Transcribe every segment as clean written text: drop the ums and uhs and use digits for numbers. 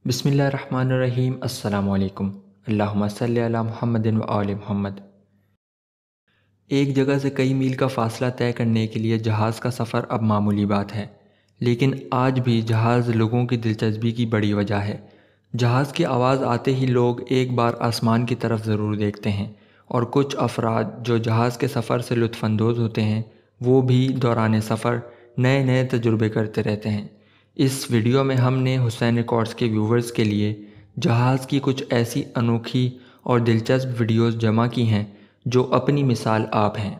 بسم اللہ الرحمن الرحیم۔ السلام علیکم۔ اللہم صلی علی محمد و آل محمد۔ ایک جگہ سے کئی میل کا فاصلہ طے کرنے کے لیے جہاز کا سفر اب معمولی بات ہے، لیکن آج بھی جہاز لوگوں کی دلچسپی کی بڑی وجہ ہے۔ جہاز کی آواز آتے ہی لوگ ایک بار آسمان کی طرف ضرور دیکھتے ہیں، اور کچھ افراد جو جہاز کے سفر سے لطف اندوز ہوتے ہیں وہ بھی دوران سفر نئے تجربے کرتے رہتے ہیں۔ اس ویڈیو میں ہم نے حسین ریکارڈز کے ویورز کے لیے جہاز کی کچھ ایسی انوکھی اور دلچسپ ویڈیوز جمع کی ہیں جو اپنی مثال آپ ہیں۔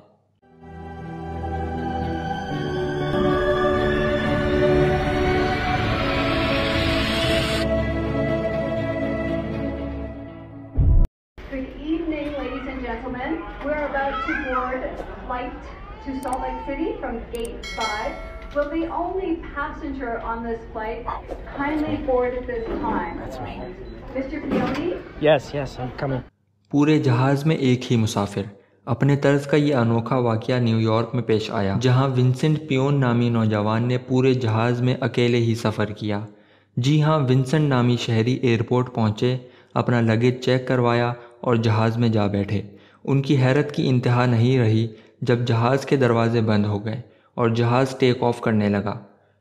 Good evening, ladies and gentlemen. We're about to board flight to Salt Lake City from Gate 5. Will the only passenger on this flight kindly board at this time? That's me. Mr. Pioni? Yes, I'm coming. پورے جہاز میں ایک ہی مسافر۔ اپنے طرز کا یہ انوکھا واقعہ نیو یارک میں پیش آیا، جہاں ونسنٹ پیون نامی نوجوان نے پورے جہاز میں اکیلے ہی سفر کیا۔ جی ہاں، ونسنٹ نامی شہری ایئرپورٹ پہنچے، اپنا لگیج چیک کروایا اور جہاز میں جا بیٹھے۔ ان کی حیرت کی انتہا نہیں رہی جب جہاز کے دروازے بند ہو گئے اور جہاز ٹیک آف کرنے لگا۔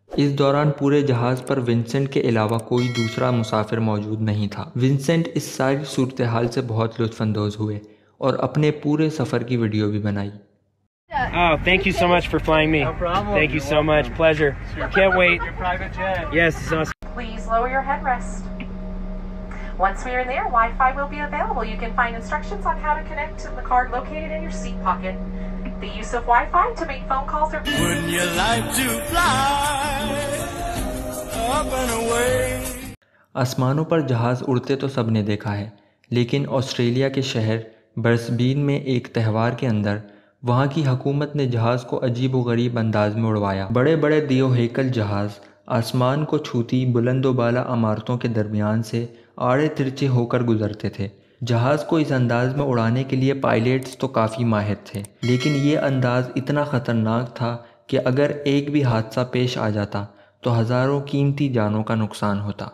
اس دوران پورے جہاز پر ونسنٹ کے علاوہ کوئی دوسرا مسافر موجود نہیں تھا۔ ونسنٹ اس ساری صورتحال سے بہت لطف اندوز ہوئے اور اپنے پورے سفر کی ویڈیو بھی بنائی۔ Oh, thank you so much for flying me. No problem. Thank you so much. Pleasure. Can't wait. Your private jet. Yes, it's awesome. Please lower your headrest. Once we are there, Wi-Fi will be available. You can find instructions on how to connect to the card located in your seat pocket. The use of Wi-Fi to make phone calls or... Wouldn't you like to fly up and away? آسمانوں پر جہاز اڑتے تو سب نے دیکھا ہے، لیکن Australia کے شہر برسبین میں ایک تہوار کے اندر وہاں کی حکومت نے جہاز کو عجیب و غریب انداز میں اڑوایا۔ بڑے بڑے دیو ہیکل جہاز آسمان کو چھوتی بلند و بالا عمارتوں کے درمیان سے آڑے ترچے ہو کر گزرتے تھے۔ جہاز کو اس انداز میں اڑانے کے لیے پائلٹس تو کافی ماہر تھے، لیکن یہ انداز اتنا خطرناک تھا کہ اگر ایک بھی حادثہ پیش آ جاتا تو ہزاروں قیمتی جانوں کا نقصان ہوتا۔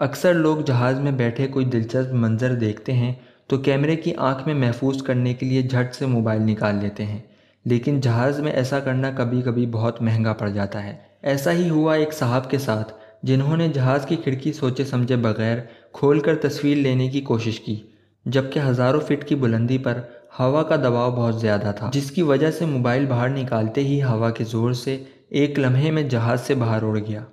اکثر لوگ جہاز میں بیٹھے کوئی دلچسپ منظر دیکھتے ہیں تو کیمرے کی آنکھ میں محفوظ کرنے کے لیے جھٹ سے موبائل نکال لیتے ہیں، لیکن جہاز میں ایسا کرنا کبھی کبھی بہت مہنگا پڑ جاتا ہے۔ ایسا ہی ہوا ایک صاحب کے ساتھ، جنہوں نے جہاز کی کھڑکی سوچے سمجھے بغیر کھول کر تصویر لینے کی کوشش کی، جبکہ ہزاروں فٹ کی بلندی پر ہوا کا دباؤ بہت زیادہ تھا، جس کی وجہ سے موبائل باہر نکالتے ہی ہوا کے زور سے ایک لمحے میں جہاز سے باہر اڑ گیا۔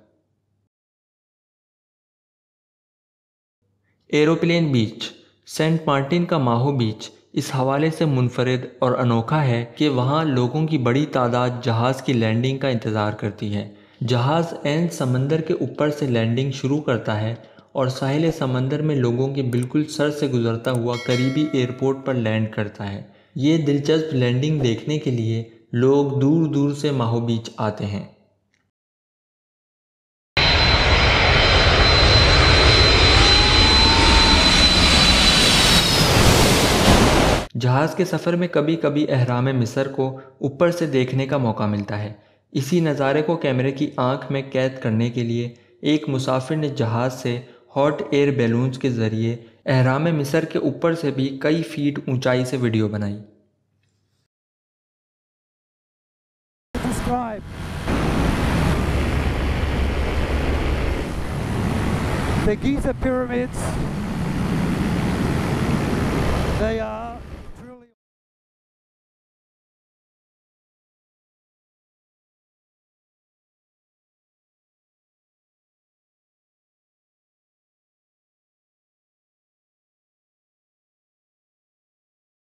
ایروپلین بیچ۔ سینٹ مارٹن کا ماہو بیچ اس حوالے سے منفرد اور انوکھا ہے کہ وہاں لوگوں کی بڑی تعداد جہاز کی لینڈنگ کا انتظار کرتی ہے۔ جہاز عین سمندر کے اوپر سے لینڈنگ شروع کرتا ہے اور ساحل سمندر میں لوگوں کے بالکل سر سے گزرتا ہوا قریبی ایئرپورٹ پر لینڈ کرتا ہے۔ یہ دلچسپ لینڈنگ دیکھنے کے لیے لوگ دور دور سے ماہو بیچ آتے ہیں۔ جہاز کے سفر میں کبھی کبھی اہرام مصر کو اوپر سے دیکھنے کا موقع ملتا ہے۔ اسی نظارے کو کیمرے کی آنکھ میں قید کرنے کے لیے ایک مسافر نے جہاز سے ہاٹ ایئر بیلونز کے ذریعے اہرام مصر کے اوپر سے بھی کئی فیٹ اونچائی سے ویڈیو بنائی۔ The Giza pyramids, they are